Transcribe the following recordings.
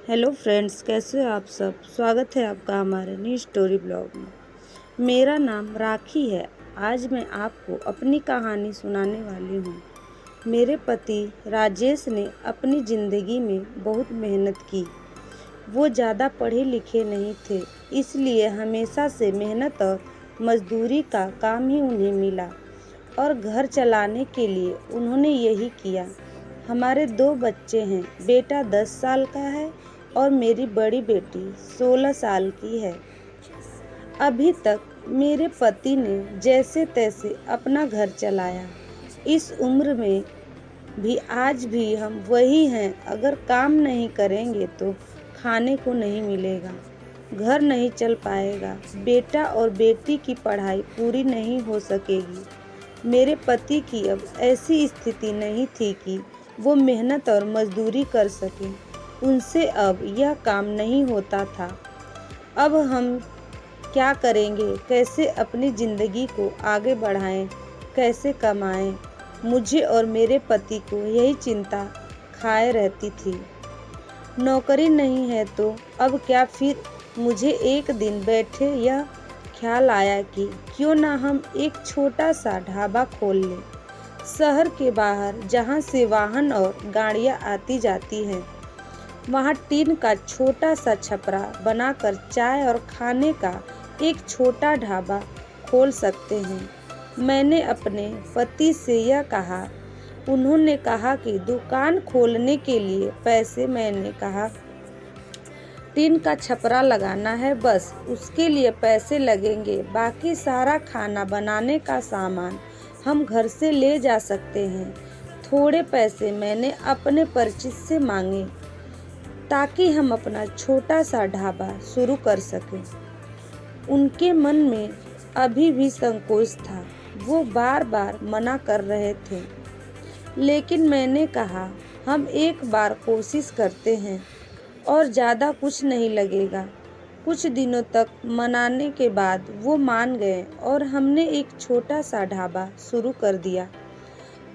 Hello friends, कैसे हो आप सब। स्वागत है आपका हमारे न्यू स्टोरी ब्लॉग में। मेरा नाम राखी है। आज मैं आपको अपनी कहानी सुनाने वाली हूँ। मेरे पति राजेश ने अपनी ज़िंदगी में बहुत मेहनत की। वो ज़्यादा पढ़े लिखे नहीं थे, इसलिए हमेशा से मेहनत और मजदूरी का काम ही उन्हें मिला और घर चलाने के लिए उन्होंने यही किया। हमारे 2 बच्चे हैं। बेटा 10 साल का है और मेरी बड़ी बेटी 16 साल की है। अभी तक मेरे पति ने जैसे तैसे अपना घर चलाया। इस उम्र में भी आज भी हम वही हैं। अगर काम नहीं करेंगे तो खाने को नहीं मिलेगा, घर नहीं चल पाएगा, बेटा और बेटी की पढ़ाई पूरी नहीं हो सकेगी। मेरे पति की अब ऐसी स्थिति नहीं थी कि वो मेहनत और मजदूरी कर सकें। उनसे अब यह काम नहीं होता था। अब हम क्या करेंगे, कैसे अपनी ज़िंदगी को आगे बढ़ाएं, कैसे कमाएं। मुझे और मेरे पति को यही चिंता खाए रहती थी। नौकरी नहीं है तो अब क्या। फिर मुझे एक दिन बैठे यह ख्याल आया कि क्यों ना हम एक छोटा सा ढाबा खोल लें। शहर के बाहर जहाँ से वाहन और गाड़ियाँ आती जाती हैं, वहाँ टीन का छोटा सा छपरा बनाकर चाय और खाने का एक छोटा ढाबा खोल सकते हैं। मैंने अपने पति से यह कहा। उन्होंने कहा कि दुकान खोलने के लिए पैसे। मैंने कहा टीन का छपरा लगाना है, बस उसके लिए पैसे लगेंगे, बाकी सारा खाना बनाने का सामान हम घर से ले जा सकते हैं। थोड़े पैसे मैंने अपने परिचित से मांगे ताकि हम अपना छोटा सा ढाबा शुरू कर सकें। उनके मन में अभी भी संकोच था। वो बार बार मना कर रहे थे, लेकिन मैंने कहा हम एक बार कोशिश करते हैं और ज़्यादा कुछ नहीं लगेगा। कुछ दिनों तक मनाने के बाद वो मान गए और हमने एक छोटा सा ढाबा शुरू कर दिया।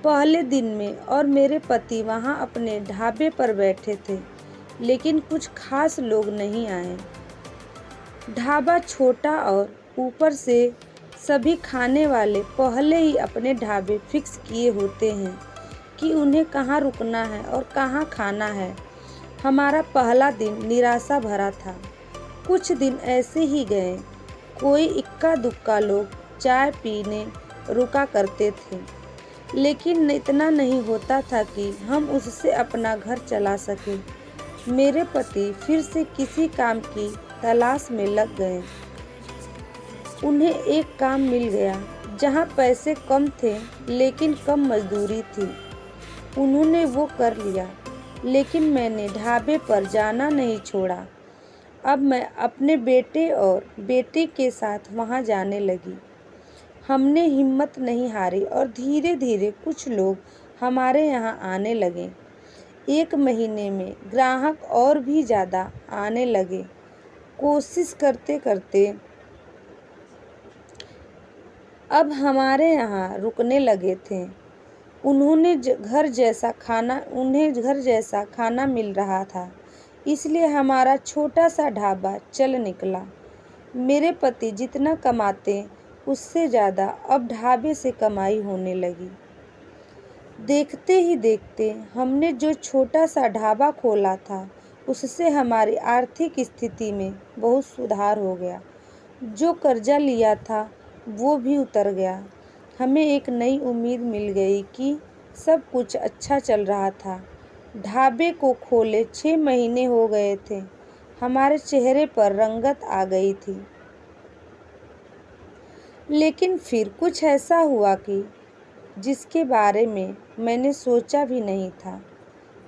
पहले दिन में और मेरे पति वहाँ अपने ढाबे पर बैठे थे, लेकिन कुछ खास लोग नहीं आए। ढाबा छोटा और ऊपर से सभी खाने वाले पहले ही अपने ढाबे फिक्स किए होते हैं कि उन्हें कहाँ रुकना है और कहाँ खाना है। हमारा पहला दिन निराशा भरा था। कुछ दिन ऐसे ही गए। कोई इक्का दुक्का लोग चाय पीने रुका करते थे, लेकिन इतना नहीं होता था कि हम उससे अपना घर चला सके। मेरे पति फिर से किसी काम की तलाश में लग गए। उन्हें एक काम मिल गया जहां पैसे कम थे लेकिन कम मजदूरी थी। उन्होंने वो कर लिया, लेकिन मैंने ढाबे पर जाना नहीं छोड़ा। अब मैं अपने बेटे और बेटी के साथ वहां जाने लगी। हमने हिम्मत नहीं हारी और धीरे धीरे कुछ लोग हमारे यहाँ आने लगे। एक महीने में ग्राहक और भी ज़्यादा आने लगे। कोशिश करते करते अब हमारे यहाँ रुकने लगे थे। उन्हें घर जैसा खाना मिल रहा था, इसलिए हमारा छोटा सा ढाबा चल निकला। मेरे पति जितना कमाते उससे ज़्यादा अब ढाबे से कमाई होने लगी। देखते ही देखते हमने जो छोटा सा ढाबा खोला था, उससे हमारी आर्थिक स्थिति में बहुत सुधार हो गया। जो कर्जा लिया था वो भी उतर गया। हमें एक नई उम्मीद मिल गई कि सब कुछ अच्छा चल रहा था। ढाबे को खोले 6 महीने हो गए थे। हमारे चेहरे पर रंगत आ गई थी। लेकिन फिर कुछ ऐसा हुआ कि जिसके बारे में मैंने सोचा भी नहीं था।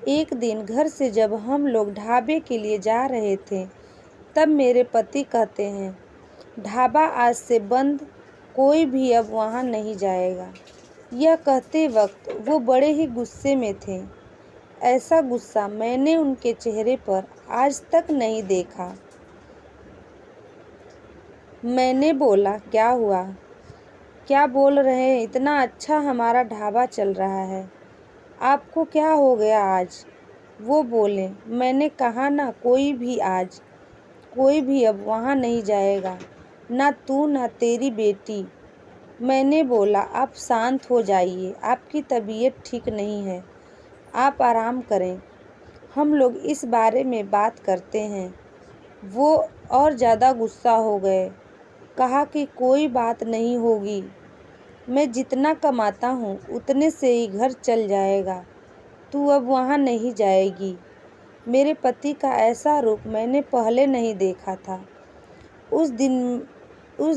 एक दिन घर से जब हम लोग ढाबे के लिए जा रहे थे, तब मेरे पति कहते हैं, ढाबा आज से बंद, कोई भी अब वहाँ नहीं जाएगा। यह कहते वक्त वो बड़े ही गुस्से में थे। ऐसा गुस्सा मैंने उनके चेहरे पर आज तक नहीं देखा। मैंने बोला, क्या हुआ, क्या बोल रहे हैं, इतना अच्छा हमारा ढाबा चल रहा है, आपको क्या हो गया आज। वो बोले, मैंने कहा ना कोई भी अब वहाँ नहीं जाएगा, ना तू ना तेरी बेटी। मैंने बोला, आप शांत हो जाइए, आपकी तबीयत ठीक नहीं है, आप आराम करें, हम लोग इस बारे में बात करते हैं। वो और ज़्यादा गुस्सा हो गए, कहा कि कोई बात नहीं होगी, मैं जितना कमाता हूँ उतने से ही घर चल जाएगा, तू अब वहाँ नहीं जाएगी। मेरे पति का ऐसा रूप मैंने पहले नहीं देखा था। उस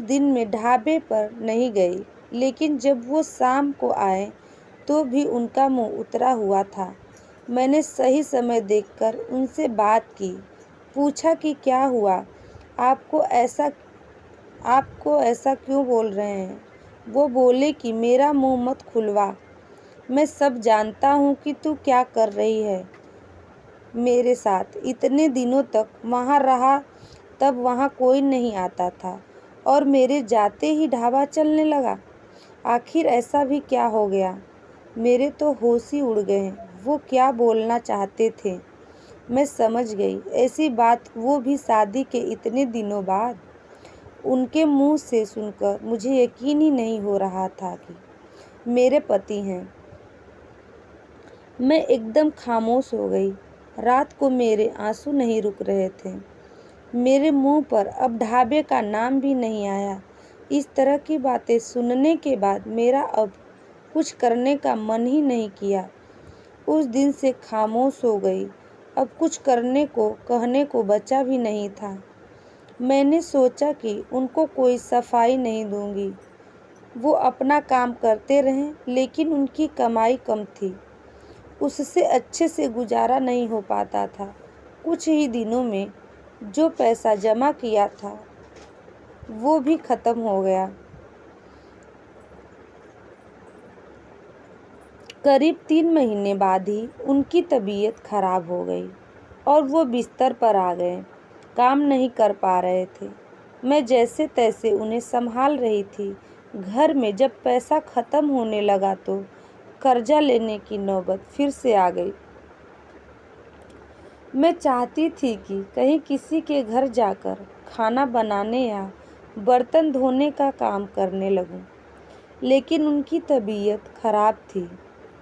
दिन मैं ढाबे पर नहीं गई, लेकिन जब वो शाम को आए तो भी उनका मुंह उतरा हुआ था। मैंने सही समय देखकर उनसे बात की, पूछा कि क्या हुआ, आपको ऐसा क्यों बोल रहे हैं। वो बोले कि मेरा मुंह मत खुलवा, मैं सब जानता हूँ कि तू क्या कर रही है मेरे साथ। इतने दिनों तक वहाँ रहा, तब वहाँ कोई नहीं आता था और मेरे जाते ही ढाबा चलने लगा। आखिर ऐसा भी क्या हो गया। मेरे तो होश ही उड़ गए। वो क्या बोलना चाहते थे मैं समझ गई। ऐसी बात, वो भी शादी के इतने दिनों बाद। उनके मुंह से सुनकर मुझे यकीन ही नहीं हो रहा था कि मेरे पति हैं। मैं एकदम खामोश हो गई। रात को मेरे आंसू नहीं रुक रहे थे। मेरे मुंह पर अब ढाबे का नाम भी नहीं आया। इस तरह की बातें सुनने के बाद मेरा अब कुछ करने का मन ही नहीं किया। उस दिन से खामोश हो गई। अब कुछ करने को कहने को बचा भी नहीं था। मैंने सोचा कि उनको कोई सफाई नहीं दूंगी। वो अपना काम करते रहें, लेकिन उनकी कमाई कम थी, उससे अच्छे से गुजारा नहीं हो पाता था। कुछ ही दिनों में जो पैसा जमा किया था वो भी खत्म हो गया। करीब 3 महीने बाद ही उनकी तबीयत खराब हो गई और वो बिस्तर पर आ गए। काम नहीं कर पा रहे थे। मैं जैसे तैसे उन्हें संभाल रही थी। घर में जब पैसा खत्म होने लगा तो कर्जा लेने की नौबत फिर से आ गई। मैं चाहती थी कि कहीं किसी के घर जाकर खाना बनाने या बर्तन धोने का काम करने लगूं, लेकिन उनकी तबीयत खराब थी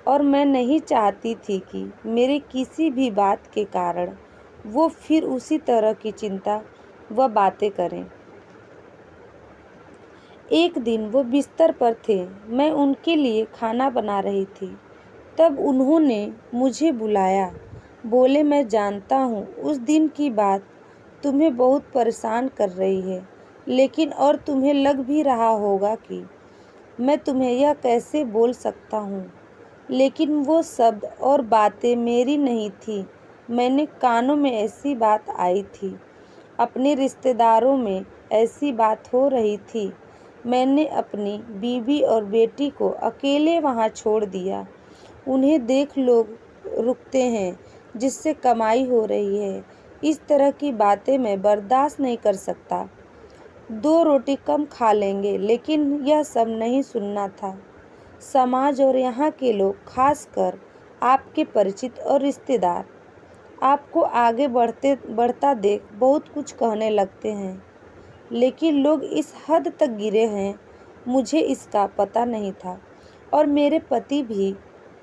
और मैं नहीं चाहती थी कि मेरे किसी भी बात के कारण वो फिर उसी तरह की चिंता व बातें करें। एक दिन वो बिस्तर पर थे, मैं उनके लिए खाना बना रही थी। तब उन्होंने मुझे बुलाया। बोले, मैं जानता हूँ उस दिन की बात तुम्हें बहुत परेशान कर रही है, लेकिन और तुम्हें लग भी रहा होगा कि मैं तुम्हें यह कैसे बोल सकता हूँ, लेकिन वो शब्द और बातें मेरी नहीं थी। मैंने कानों में ऐसी बात आई थी, अपने रिश्तेदारों में ऐसी बात हो रही थी। मैंने अपनी बीवी और बेटी को अकेले वहाँ छोड़ दिया। उन्हें देख लोग रुकते हैं जिससे कमाई हो रही है। इस तरह की बातें मैं बर्दाश्त नहीं कर सकता। 2 रोटी कम खा लेंगे, लेकिन यह सब नहीं सुनना था। समाज और यहाँ के लोग, खासकर आपके परिचित और रिश्तेदार, आपको आगे बढ़ता देख बहुत कुछ कहने लगते हैं, लेकिन लोग इस हद तक गिरे हैं, मुझे इसका पता नहीं था और मेरे पति भी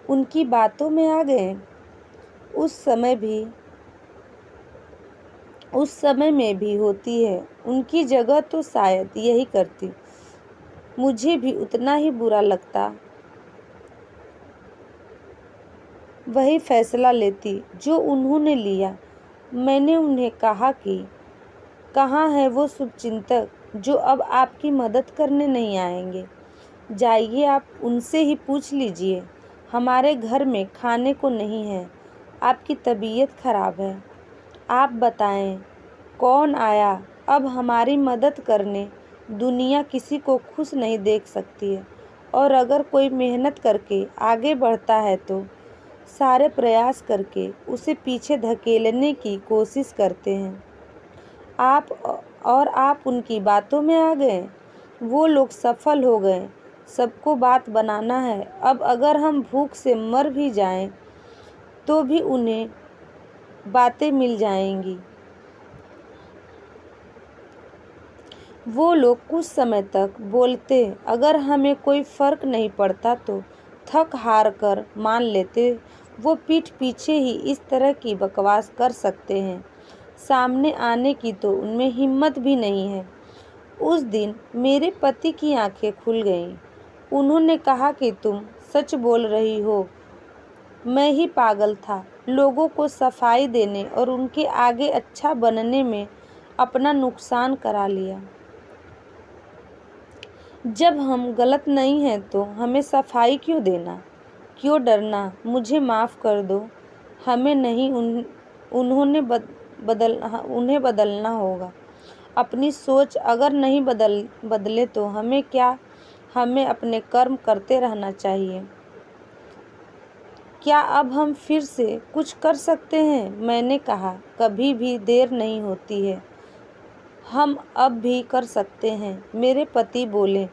उनकी बातों में आ गए। उस समय में भी होती है, उनकी जगह तो शायद यही करती, मुझे भी उतना ही बुरा लगता, वही फैसला लेती जो उन्होंने लिया। मैंने उन्हें कहा कि कहाँ है वो शुभचिंतक जो अब आपकी मदद करने नहीं आएंगे। जाइए, आप उनसे ही पूछ लीजिए। हमारे घर में खाने को नहीं है, आपकी तबीयत खराब है। आप बताएं कौन आया अब हमारी मदद करने। दुनिया किसी को खुश नहीं देख सकती है, और अगर कोई मेहनत करके आगे बढ़ता है तो सारे प्रयास करके उसे पीछे धकेलने की कोशिश करते हैं। आप उनकी बातों में आ गए। वो लोग सफल हो गए। सबको बात बनाना है। अब अगर हम भूख से मर भी जाएं तो भी उन्हें बातें मिल जाएंगी। वो लोग कुछ समय तक बोलते, अगर हमें कोई फर्क नहीं पड़ता तो थक हार कर मान लेते। वो पीठ पीछे ही इस तरह की बकवास कर सकते हैं, सामने आने की तो उनमें हिम्मत भी नहीं है। उस दिन मेरे पति की आंखें खुल गईं। उन्होंने कहा कि तुम सच बोल रही हो, मैं ही पागल था। लोगों को सफाई देने और उनके आगे अच्छा बनने में अपना नुकसान करा लिया। जब हम गलत नहीं हैं तो हमें सफाई क्यों देना, क्यों डरना। मुझे माफ़ कर दो, हमें नहीं उन्हें बदलना होगा। अपनी सोच अगर नहीं बदले तो हमें क्या, हमें अपने कर्म करते रहना चाहिए। क्या अब हम फिर से कुछ कर सकते हैं? मैंने कहा, कभी भी देर नहीं होती है, हम अब भी कर सकते हैं। मेरे पति बोले,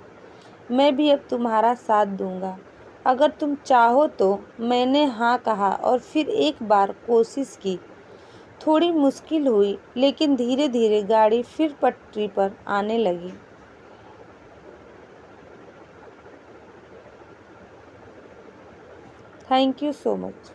मैं भी अब तुम्हारा साथ दूंगा, अगर तुम चाहो तो। मैंने हाँ कहा और फिर एक बार कोशिश की। थोड़ी मुश्किल हुई, लेकिन धीरे धीरे गाड़ी फिर पटरी पर आने लगी। Thank you so much.